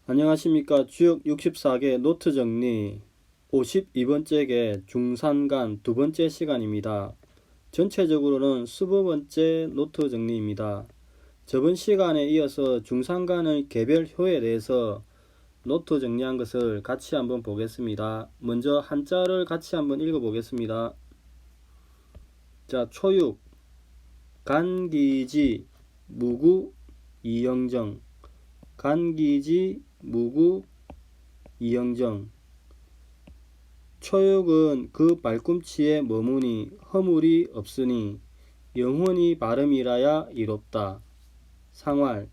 안녕하십니까. 주역 64개 노트 정리 52번째계 중산간 두 번째 시간입니다. 전체적으로는 20번째 노트 정리입니다. 저번 시간에 이어서 중산간의 개별효에 대해서 노트 정리한 것을 같이 한번 보겠습니다. 먼저 한자를 같이 한번 읽어보겠습니다. 자, 초육, 간기지, 무구, 이영정. 간기지, 무구, 이영정. 초육은 그 발꿈치에 머무니 허물이 없으니 영원히 발음이라야 이롭다. 상활,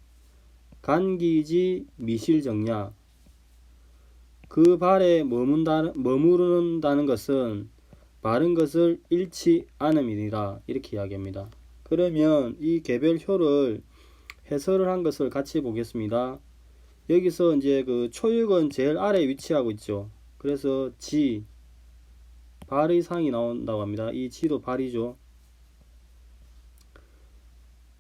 간기지 미실정야. 그 발에 머무른다는 것은 바른 것을 잃지 않음이니라. 이렇게 이야기합니다. 그러면 이 개별효를 해설을 한 것을 같이 보겠습니다. 여기서 이제 그 초육은 제일 아래에 위치하고 있죠. 그래서 지, 발의 상이 나온다고 합니다. 이 지도 발이죠.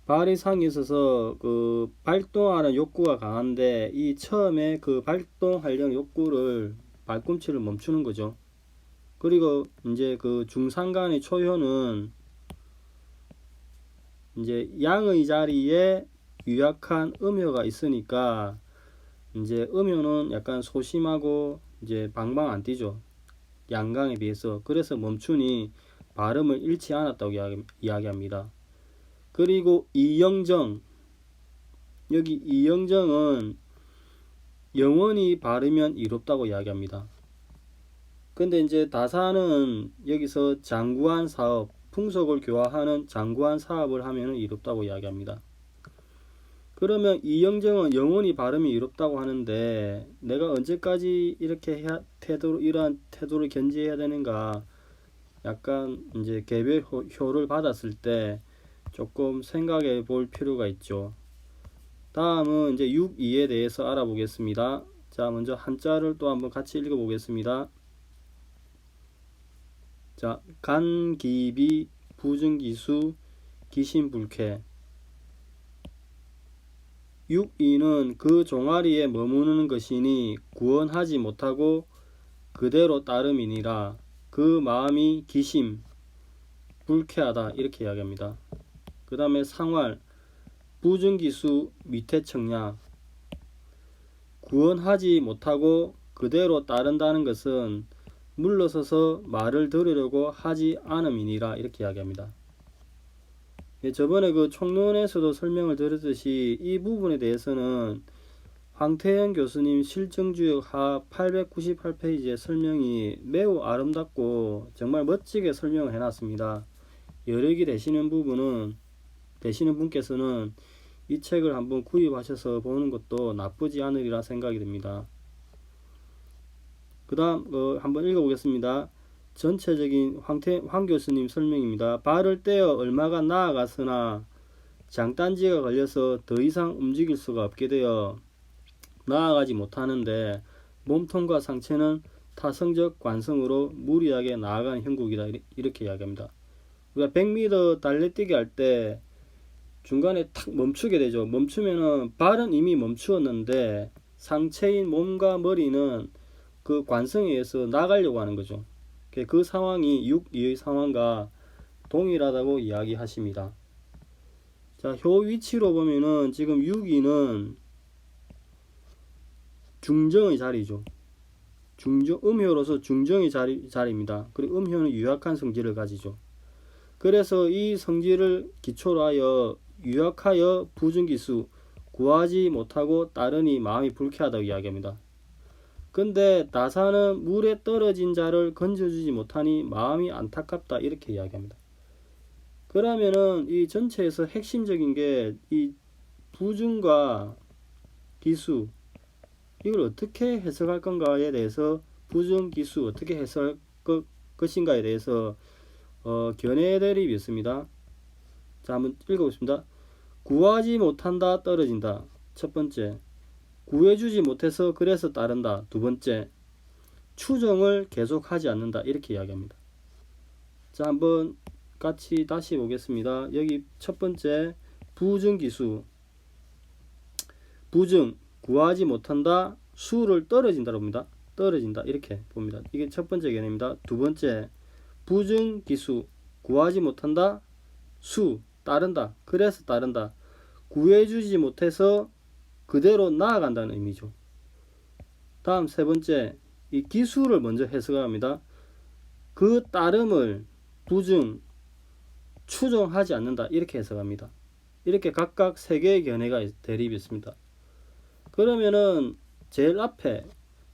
발의 상이 있어서 그 발동하는 욕구가 강한데 이 처음에 그 발동하려는 욕구를 발꿈치를 멈추는 거죠. 그리고 이제 그 중산간의 초효는 이제 양의 자리에 유약한 음효가 있으니까 이제 음효는 약간 소심하고 이제 방방 안 뛰죠. 양강에 비해서. 그래서 멈추니 발음을 잃지 않았다고 이야기합니다. 그리고 이영정, 여기 이영정은 영원히 바르면 이롭다고 이야기합니다. 근데 이제 다사는 여기서 장구한 사업, 풍속을 교화하는 장구한 사업을 하면 이롭다고 이야기합니다. 그러면 이영정은 영원히 발음이 이롭다고 하는데 내가 언제까지 이렇게 이러한 태도를 견지해야 되는가? 약간 이제 개별효를 받았을 때 조금 생각해 볼 필요가 있죠. 다음은 이제 6.2에 대해서 알아보겠습니다. 자, 먼저 한자를 또 한번 같이 읽어보겠습니다. 자, 간기비 부증기수 기신불쾌. 6.2는 그 종아리에 머무르는 것이니 구원하지 못하고 그대로 따름이니라. 그 마음이 기심, 불쾌하다. 이렇게 이야기합니다. 그 다음에 상활, 부증기수 밑에 청냐. 구원하지 못하고 그대로 따른다는 것은 물러서서 말을 들으려고 하지 않음이니라. 이렇게 이야기합니다. 저번에 그 총론에서도 설명을 드렸듯이 이 부분에 대해서는 황태현 교수님 실정주역 하 898페이지의 설명이 매우 아름답고 정말 멋지게 설명을 해놨습니다. 여력이 되시는 분께서는 이 책을 한번 구입하셔서 보는 것도 나쁘지 않으리라 생각이 듭니다. 그 다음 한번 읽어보겠습니다. 전체적인 황 교수님 설명입니다. 발을 떼어 얼마가 나아갔으나 장단지가 걸려서 더 이상 움직일 수가 없게 되어 나아가지 못하는데 몸통과 상체는 타성적 관성으로 무리하게 나아가는 형국이다. 이렇게 이야기합니다. 우리가 100m 달리뛰기 할 때 중간에 탁 멈추게 되죠. 멈추면은 발은 이미 멈추었는데 상체인 몸과 머리는 그 관성에 의해서 나가려고 하는 거죠. 그 상황이 6.2의 상황과 동일하다고 이야기하십니다. 자, 효 위치로 보면은 지금 6.2는 중정의 자리죠. 음효로서 중정의 자리입니다. 그리고 음효는 유약한 성질을 가지죠. 그래서 이 성질을 기초로 하여 유약하여 부증기수 구하지 못하고 따르니 마음이 불쾌하다고 이야기합니다. 근데 다사는 물에 떨어진 자를 건져주지 못하니 마음이 안타깝다. 이렇게 이야기합니다. 그러면은 이 전체에서 핵심적인 게 이 부증과 기수, 이걸 어떻게 해석할 건가에 대해서, 부증 기수 어떻게 해석할 것인가에 대해서 견해 대립이 있습니다. 자, 한번 읽어보겠습니다. 구하지 못한다, 떨어진다. 첫 번째, 구해주지 못해서 그래서 따른다. 두 번째, 추정을 계속하지 않는다. 이렇게 이야기합니다. 자, 한번 같이 다시 보겠습니다. 여기 첫 번째 부증기수, 부증 구하지 못한다, 수를 떨어진다고 봅니다. 떨어진다 이렇게 봅니다. 이게 첫 번째 개념입니다. 두 번째, 부증기수, 구하지 못한다. 수, 따른다. 그래서 따른다. 구해주지 못해서 그대로 나아간다는 의미죠. 다음 세 번째, 이 기수를 먼저 해석합니다. 그 따름을 부증, 추종하지 않는다 이렇게 해석합니다. 이렇게 각각 세 개의 견해가 대립이 있습니다. 그러면은 제일 앞에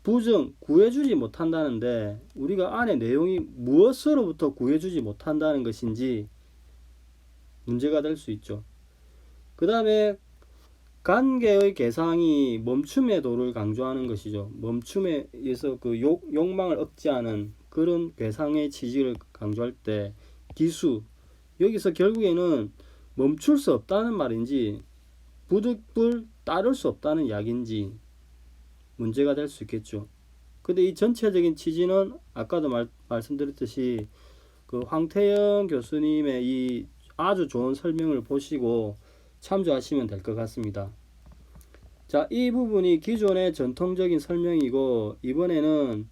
부증, 구해주지 못한다는데 우리가 안에 내용이 무엇으로부터 구해주지 못한다는 것인지 문제가 될 수 있죠. 그 다음에 관계의 개상이 멈춤의 도를 강조하는 것이죠. 멈춤에 의해서 그 욕망을 억제하는 그런 괴상의 취지를 강조할 때 기수, 여기서 결국에는 멈출 수 없다는 말인지 부득불 따를 수 없다는 이야기인지 문제가 될 수 있겠죠. 근데 이 전체적인 취지는 아까도 말씀드렸듯이 그 황태영 교수님의 이 아주 좋은 설명을 보시고 참조하시면 될 것 같습니다. 자, 이 부분이 기존의 전통적인 설명이고 이번에는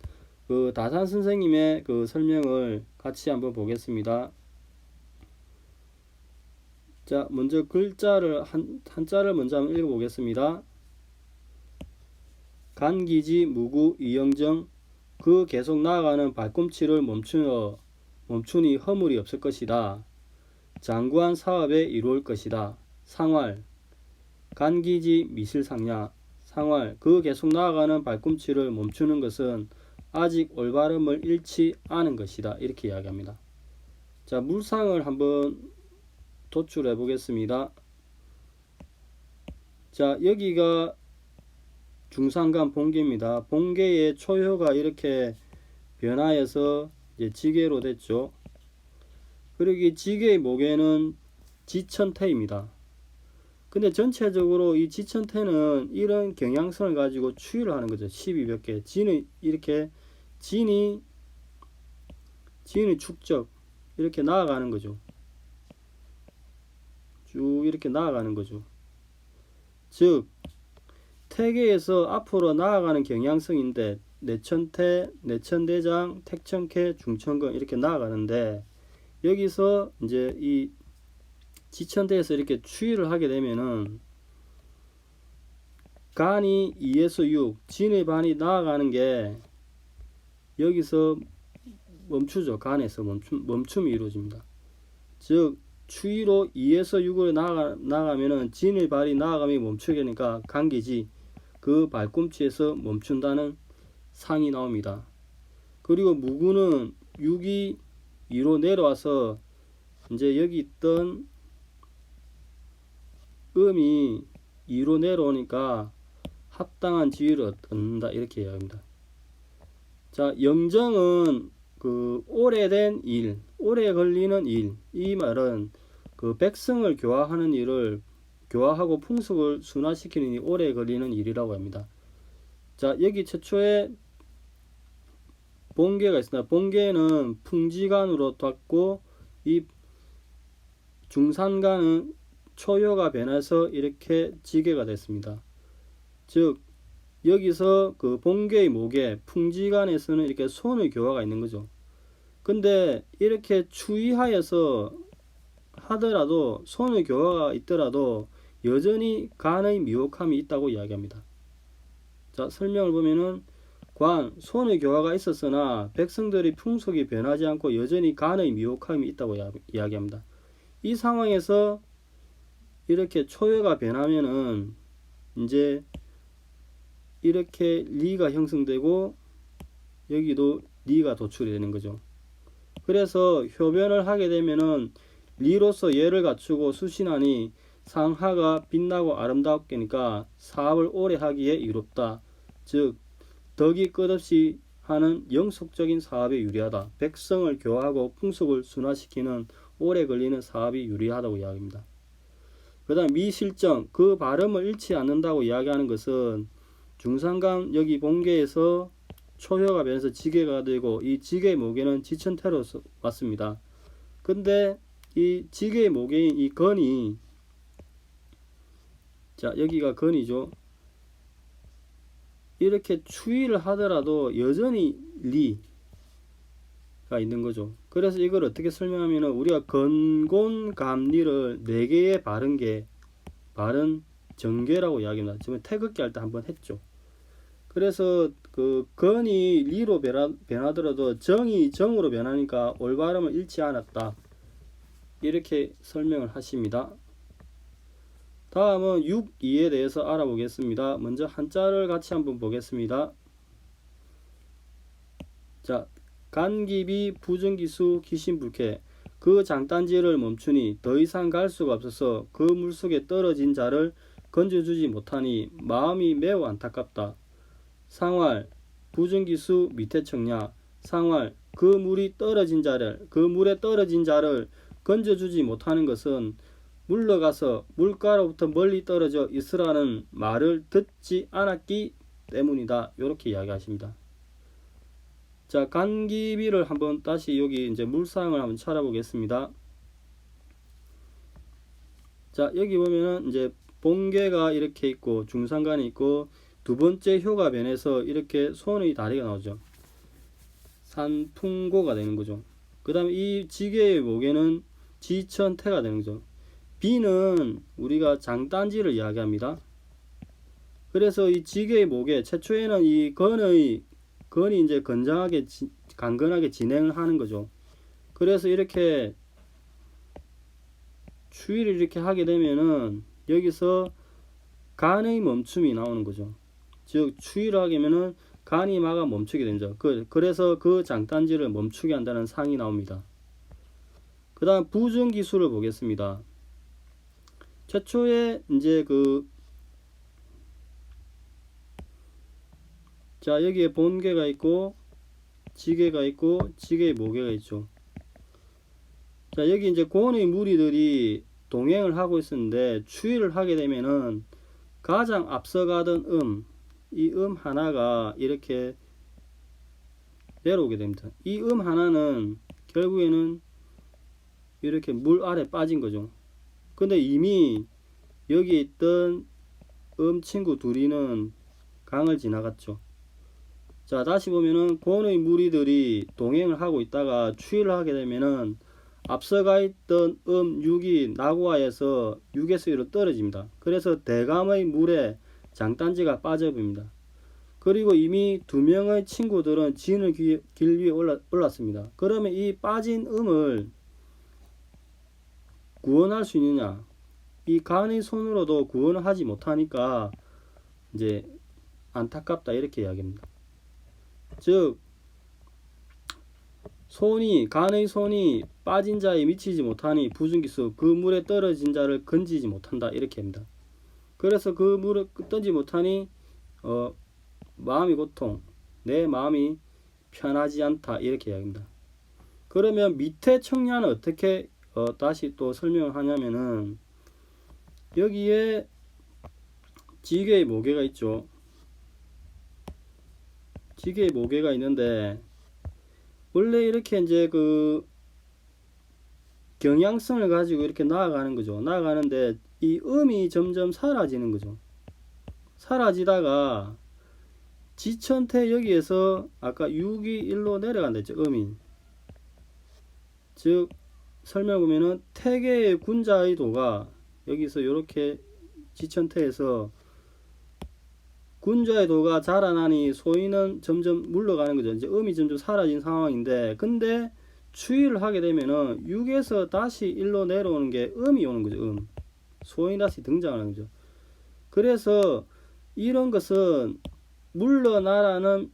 그 다산 선생님의 그 설명을 같이 한번 보겠습니다. 자, 먼저 글자를 한자를 먼저 한번 읽어보겠습니다. 간기지 무구 이영정, 그 계속 나아가는 발꿈치를 멈추니 허물이 없을 것이다. 장구한 사업에 이루을 것이다. 상활, 간기지 미실상냐, 상활, 그 계속 나아가는 발꿈치를 멈추는 것은 아직 올바름을 잃지 않은 것이다. 이렇게 이야기합니다. 자, 물상을 한번 도출해 보겠습니다. 자, 여기가 중산간 봉계입니다. 봉계의 초효가 이렇게 변화해서 이제 지계로 됐죠. 그리고 이 지계의 목에는 지천태입니다. 근데 전체적으로 이 지천태는 이런 경향성을 가지고 추이를 하는 거죠. 12몇 개. 진이 이렇게 진이 축적 이렇게 나아가는 거죠. 쭉 이렇게 나아가는 거죠. 즉 태계에서 앞으로 나아가는 경향성인데 내천태, 내천대장, 택천계, 중천근 이렇게 나아가는데 여기서 이제 이 지천대에서 이렇게 추이를 하게 되면은 간이 2에서 6, 진의 반이 나아가는 게 여기서 멈추죠. 간에서 멈춤이 이루어집니다. 즉 추이로 2에서 6으로 나가면은 진의 발이 나아감이 멈추게 되니까 간기지 그 발꿈치에서 멈춘다는 상이 나옵니다. 그리고 무구는 6이 2로 내려와서 이제 여기 있던 음이 2로 내려오니까 합당한 지위를 얻는다 이렇게 이야기합니다. 자, 영정은 그 오래된 일, 오래 걸리는 일, 이 말은 그 백성을 교화하는 일을 교화하고 풍속을 순화시키는 일이 오래 걸리는 일이라고 합니다. 자, 여기 최초에 봉계가 있습니다. 봉계는 풍지간으로 닿고 이 중산간은 초효가 변해서 이렇게 지계가 됐습니다. 즉 여기서 그 봉계의 목에 풍지간에서는 이렇게 손의 교화가 있는 거죠. 근데 이렇게 추이하여서 하더라도 손의 교화가 있더라도 여전히 간의 미혹함이 있다고 이야기합니다. 자, 설명을 보면은 관, 손의 교화가 있었으나 백성들의 풍속이 변하지 않고 여전히 간의 미혹함이 있다고 이야기합니다. 이 상황에서 이렇게 초효가 변하면은 이제 이렇게 리가 형성되고 여기도 리가 도출이 되는 거죠. 그래서 효변을 하게 되면은 리로서 예를 갖추고 수신하니 상하가 빛나고 아름답게니까 사업을 오래 하기에 이롭다. 즉 덕이 끝없이 하는 영속적인 사업에 유리하다. 백성을 교화하고 풍속을 순화시키는 오래 걸리는 사업이 유리하다고 이야기합니다. 그 다음 미실정, 그 발음을 잃지 않는다고 이야기하는 것은 중산간 여기 봉계에서 초효가 변해서 지계가 되고 이 지계 목에는 지천태로 왔습니다. 근데 이 지계 목에인 이 건이, 자 여기가 건이죠. 이렇게 추위를 하더라도 여전히 리가 있는 거죠. 그래서 이걸 어떻게 설명하면 우리가 건곤감리를 4개의 바른 정계라고 이야기합니다. 지금 태극기 할 때 한번 했죠. 그래서 그 건이 리로 변하더라도 정이 정으로 변하니까 올바름을 잃지 않았다. 이렇게 설명을 하십니다. 다음은 6.2에 대해서 알아보겠습니다. 먼저 한자를 같이 한번 보겠습니다. 자, 간기비 부정기수 기신불쾌 그 장단지를 멈추니 더 이상 갈 수가 없어서 그 물속에 떨어진 자를 건져주지 못하니 마음이 매우 안타깝다. 상활 부정기수 밑에 청냐 상활 그 물에 떨어진 자를 건져주지 못하는 것은 물러가서 물가로부터 멀리 떨어져 있으라는 말을 듣지 않았기 때문이다. 이렇게 이야기하십니다. 자, 간기비를 한번 다시 여기 이제 물상을 한번 찾아보겠습니다. 자, 여기 보면은 이제 본계가 이렇게 있고 중상간이 있고 두 번째 효가 변해서 이렇게 손의 다리가 나오죠. 산풍고가 되는 거죠. 그 다음에 이 지게의 목에는 지천태가 되는 거죠. 비는 우리가 장단지를 이야기합니다. 그래서 이 지게의 목에 최초에는 이 건이 이제 건장하게 강건하게 진행을 하는 거죠. 그래서 이렇게 추위를 이렇게 하게 되면은 여기서 간의 멈춤이 나오는 거죠. 즉 추위를 하게 되면은 간이 막아 멈추게 되죠. 그래서 그 장단지를 멈추게 한다는 상이 나옵니다. 그 다음 부정기수를 보겠습니다. 최초에 이제 자, 여기에 본계가 있고 지게가 있고 지게의 모계가 있죠. 자, 여기 이제 고원의 무리들이 동행을 하고 있었는데 추위를 하게 되면은 가장 앞서가던 이 하나가 이렇게 내려오게 됩니다. 이 하나는 결국에는 이렇게 물 아래 빠진 거죠. 근데 이미 여기 있던 친구 둘이는 강을 지나갔죠. 자, 다시 보면은 고원의 무리들이 동행을 하고 있다가 추위를 하게 되면은 앞서가 있던 6이 나고아에서 6에서 위로 떨어집니다. 그래서 대감의 물에 장단지가 빠져버립니다. 그리고 이미 2명의 친구들은 진의 길 위에 올랐습니다. 그러면 이 빠진 음을 구원할 수 있느냐? 이 간의 손으로도 구원을 하지 못하니까 이제 안타깝다 이렇게 이야기합니다. 즉 간의 손이 빠진 자에 미치지 못하니 부정기수 그 물에 떨어진 자를 건지지 못한다 이렇게 합니다. 그래서 그 물을 던지 못하니 마음이 고통, 내 마음이 편하지 않다 이렇게 이야기합니다. 그러면 밑에 청량은 어떻게 다시 또 설명을 하냐면은 여기에 지게의 모계가 있죠. 지게의 모계가 있는데 원래 이렇게 이제 경향성을 가지고 이렇게 나아가는 거죠. 나아가는데 이 음이 점점 사라지는 거죠. 사라지다가 지천태 여기에서 아까 6이 1로 내려간다 했죠. 음이. 즉 설명 보면은 태계의 군자의 도가 여기서 이렇게 지천태에서 군자의 도가 자라나니 소인은 점점 물러가는 거죠. 이제 음이 점점 사라진 상황인데 근데 추위를 하게 되면은 6에서 다시 1로 내려오는 게 음이 오는 거죠. 소인이 다시 등장하는 거죠. 그래서 이런 것은 물러나라는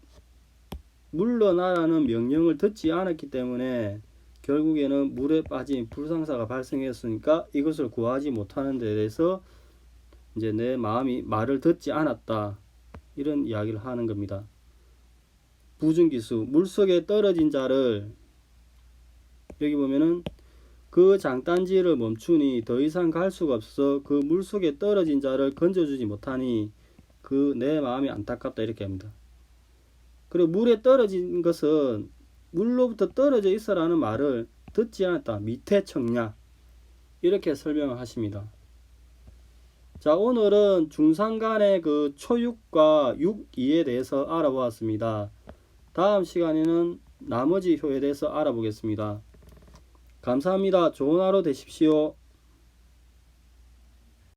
명령을 듣지 않았기 때문에 결국에는 물에 빠진 불상사가 발생했으니까 이것을 구하지 못하는 데 대해서 이제 내 마음이 말을 듣지 않았다 이런 이야기를 하는 겁니다. 부정기수 물속에 떨어진 자를 여기 보면은 그 장단지를 멈추니 더 이상 갈 수가 없어 그 물속에 떨어진 자를 건져주지 못하니 그 내 마음이 안타깝다 이렇게 합니다. 그리고 물에 떨어진 것은 물로부터 떨어져 있어라는 말을 듣지 않았다. 밑에 청냐 이렇게 설명을 하십니다. 자, 오늘은 중산간의 그 초육과 육이에 대해서 알아보았습니다. 다음 시간에는 나머지 효에 대해서 알아보겠습니다. 감사합니다. 좋은 하루 되십시오.